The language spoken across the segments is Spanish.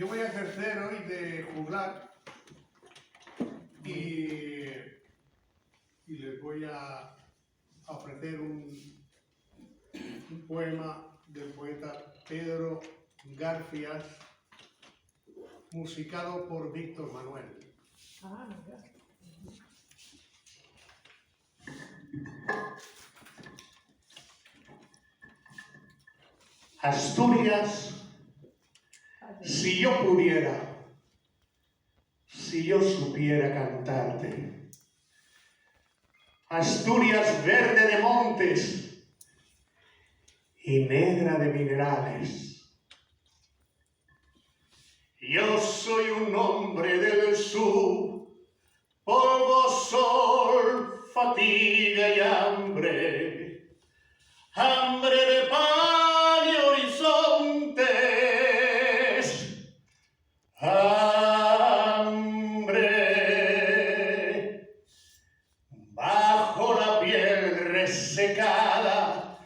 Yo voy a ejercer hoy de juglar y les voy a ofrecer un poema del poeta Pedro Garfias, musicado por Víctor Manuel. Asturias, si yo pudiera, si yo supiera cantarte. Asturias verde de montes y negra de minerales. Yo soy un hombre del sur, polvo, sol, fatiga y hambre, hambre de pan y horizontes, hambre bajo la piel resecada,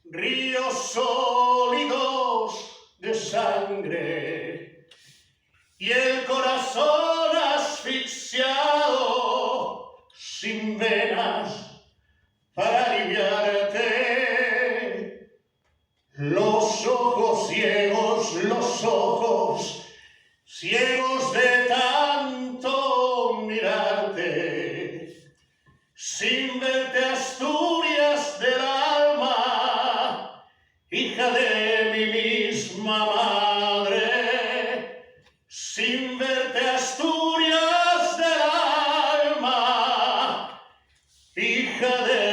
ríos sólidos de sangre y el corazón asfixiado sin venas para aliviarte. Los ojos ciegos de tanto mirarte, sin verte Asturias del alma, hija de mi misma madre, sin verte Asturias del alma, hija de